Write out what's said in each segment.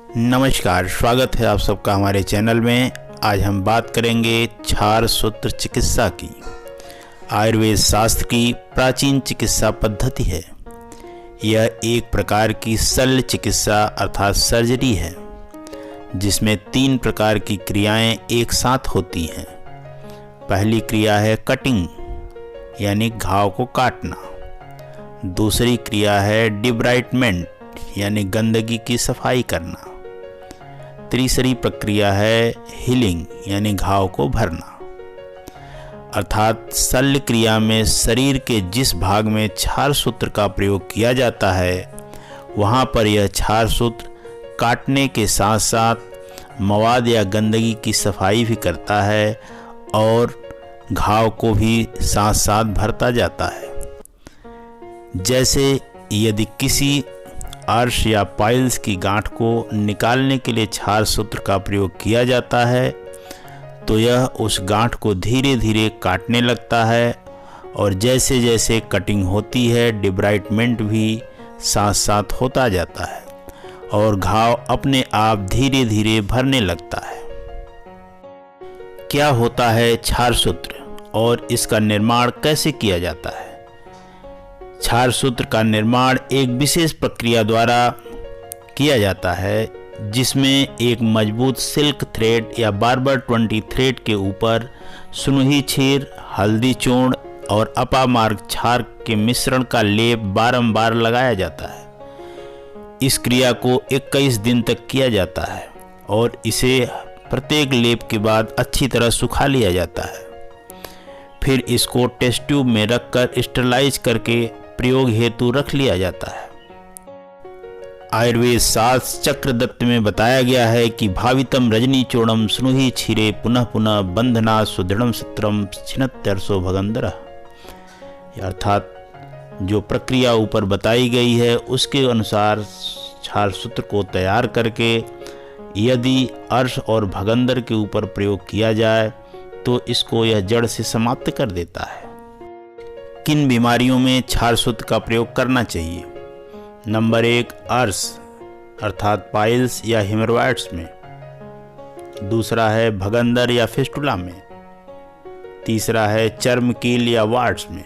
नमस्कार, स्वागत है आप सबका हमारे चैनल में। आज हम बात करेंगे क्षार सूत्र चिकित्सा की। आयुर्वेद शास्त्र की प्राचीन चिकित्सा पद्धति है। यह एक प्रकार की शल्य चिकित्सा अर्थात सर्जरी है, जिसमें 3 प्रकार की क्रियाएं एक साथ होती हैं। पहली क्रिया है कटिंग, यानी घाव को काटना। दूसरी क्रिया है डिब्राइटमेंट, यानी गंदगी की सफाई करना। तीसरी प्रक्रिया है हीलिंग, यानी घाव को भरना। अर्थात शल्य क्रिया में शरीर के जिस भाग में क्षार सूत्र का प्रयोग किया जाता है, वहाँ पर यह क्षार सूत्र काटने के साथ साथ मवाद या गंदगी की सफाई भी करता है और घाव को भी साथ साथ भरता जाता है। जैसे यदि किसी अर्श या पाइल्स की गांठ को निकालने के लिए क्षार सूत्र का प्रयोग किया जाता है, तो यह उस गांठ को धीरे धीरे काटने लगता है और जैसे जैसे कटिंग होती है, डिब्राइटमेंट भी साथ साथ होता जाता है और घाव अपने आप धीरे धीरे भरने लगता है। क्या होता है क्षार सूत्र और इसका निर्माण कैसे किया जाता है? क्षार सूत्र का निर्माण एक विशेष प्रक्रिया द्वारा किया जाता है, जिसमें एक मजबूत सिल्क थ्रेड या बार्बर 20 थ्रेड के ऊपर सुनही क्षीर, हल्दी चूर्ण और अपामार्ग क्षार के मिश्रण का लेप बारंबार लगाया जाता है। इस क्रिया को 21 दिन तक किया जाता है और इसे प्रत्येक लेप के बाद अच्छी तरह सुखा लिया जाता है। फिर इसको टेस्ट ट्यूब में रखकर स्टरलाइज करके प्रयोग हेतु रख लिया जाता है। आयुर्वेद शास्त्र चक्रदत्त में बताया गया है कि भावितम रजनी चूर्णम स्नुहि क्षीरे पुनः पुनः बंधना सुदृढ़ सूत्रम छिन्नत्यर्षो भगंधरः। अर्थात जो प्रक्रिया ऊपर बताई गई है उसके अनुसार क्षार सूत्र को तैयार करके यदि अर्श और भगंदर के ऊपर प्रयोग किया जाए तो इसको यह जड़ से समाप्त कर देता है। किन बीमारियों में क्षार सूत्र का प्रयोग करना चाहिए? नंबर 1, अर्श अर्थात पाइल्स या हेमरॉइड्स में। दूसरा है भगंदर या फिस्टुला में। तीसरा है चर्म कील या वार्ड्स में।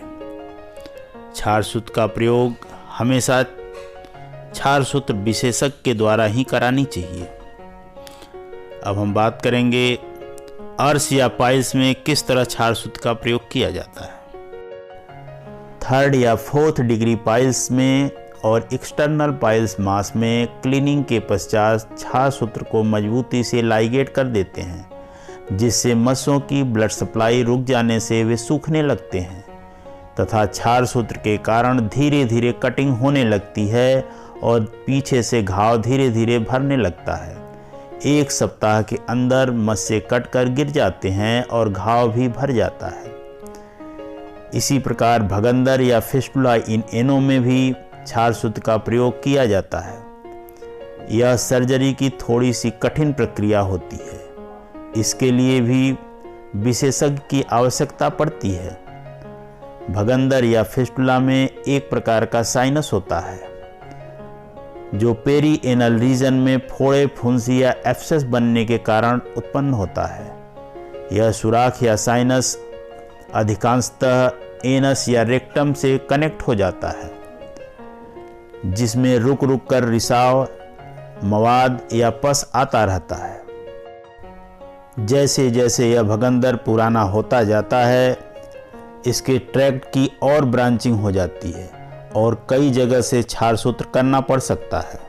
क्षार सूत्र का प्रयोग हमेशा क्षार सूत्र विशेषज्ञ के द्वारा ही करानी चाहिए। अब हम बात करेंगे अर्श या पाइल्स में किस तरह क्षार सूत्र का प्रयोग किया जाता है। 3rd या 4th डिग्री पाइल्स में और एक्सटर्नल पाइल्स मास में क्लीनिंग के पश्चात क्षार सूत्र को मजबूती से लाइगेट कर देते हैं, जिससे मस्सों की ब्लड सप्लाई रुक जाने से वे सूखने लगते हैं तथा क्षार सूत्र के कारण धीरे धीरे कटिंग होने लगती है और पीछे से घाव धीरे धीरे भरने लगता है। 1 सप्ताह के अंदर मस्से कटकर गिर जाते हैं और घाव भी भर जाता है। इसी प्रकार भगंदर या फिस्टुला इन एनो में भी क्षार सूत्र का प्रयोग किया जाता है। यह सर्जरी की थोड़ी सी कठिन प्रक्रिया होती है। इसके लिए भी विशेषज्ञ की आवश्यकता पड़ती है। भगंदर या फिस्टुला में एक प्रकार का साइनस होता है, जो पेरी एनल रीजन में फोड़े, फुंसी या एब्सेस बनने के कारण उत्पन्न होता है। यह सुराख या साइनस अधिकांशतः एनस या रेक्टम से कनेक्ट हो जाता है, जिसमें रुक रुक कर रिसाव, मवाद या पस आता रहता है। जैसे जैसे यह भगंदर पुराना होता जाता है, इसके ट्रैक्ट की और ब्रांचिंग हो जाती है और कई जगह से क्षार सूत्र करना पड़ सकता है।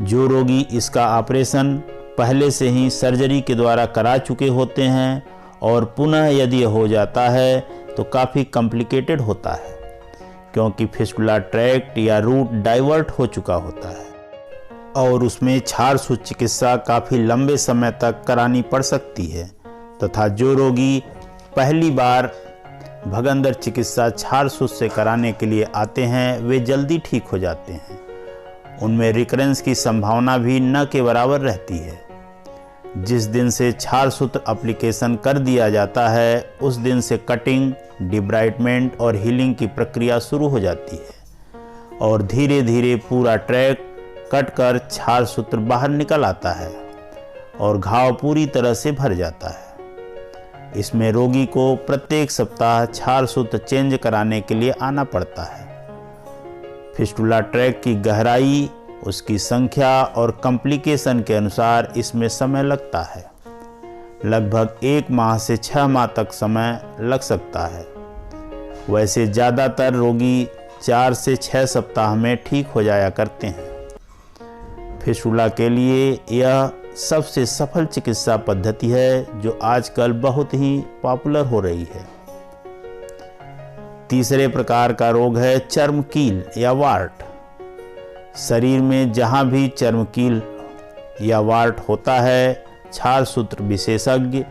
जो रोगी इसका ऑपरेशन पहले से ही सर्जरी के द्वारा करा चुके होते हैं और पुनः यदि हो जाता है तो काफ़ी कॉम्प्लिकेटेड होता है, क्योंकि फिस्टुला ट्रैक्ट या रूट डाइवर्ट हो चुका होता है और उसमें क्षार सूत्र चिकित्सा काफ़ी लंबे समय तक करानी पड़ सकती है तथा जो रोगी पहली बार भगंदर चिकित्सा क्षार सूत्र से कराने के लिए आते हैं वे जल्दी ठीक हो जाते हैं। उनमें रिकरेंस की संभावना भी न के बराबर रहती है। जिस दिन से क्षार सूत्र एप्लीकेशन कर दिया जाता है, उस दिन से कटिंग, डिब्राइटमेंट और हीलिंग की प्रक्रिया शुरू हो जाती है और धीरे धीरे पूरा ट्रैक कटकर क्षार सूत्र बाहर निकल आता है और घाव पूरी तरह से भर जाता है। इसमें रोगी को प्रत्येक सप्ताह क्षार सूत्र चेंज कराने के लिए आना पड़ता है। फिस्टुला ट्रैक की गहराई, उसकी संख्या और कॉम्प्लिकेशन के अनुसार इसमें समय लगता है। लगभग 1 माह से 6 माह तक समय लग सकता है। वैसे ज़्यादातर रोगी 4 से 6 सप्ताह में ठीक हो जाया करते हैं। फिस्टुला के लिए यह सबसे सफल चिकित्सा पद्धति है जो आजकल बहुत ही पॉपुलर हो रही है। तीसरे प्रकार का रोग है चर्मकील या वार्ट। शरीर में जहां भी चर्मकील या वार्ट होता है, क्षार सूत्र विशेषज्ञ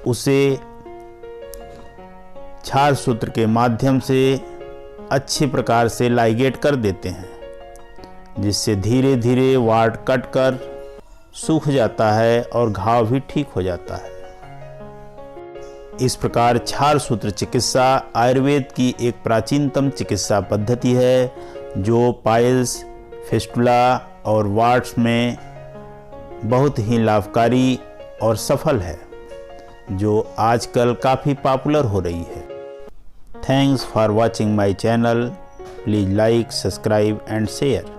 उसे क्षार सूत्र के माध्यम से अच्छी प्रकार से लाइगेट कर देते हैं, जिससे धीरे धीरे वार्ट कटकर सूख जाता है और घाव भी ठीक हो जाता है। इस प्रकार क्षार सूत्र चिकित्सा आयुर्वेद की एक प्राचीनतम चिकित्सा पद्धति है जो पाइल्स, फिस्टुला और वार्ट्स में बहुत ही लाभकारी और सफल है, जो आजकल काफ़ी पॉपुलर हो रही है। Thanks for watching my channel. Please like, subscribe and share.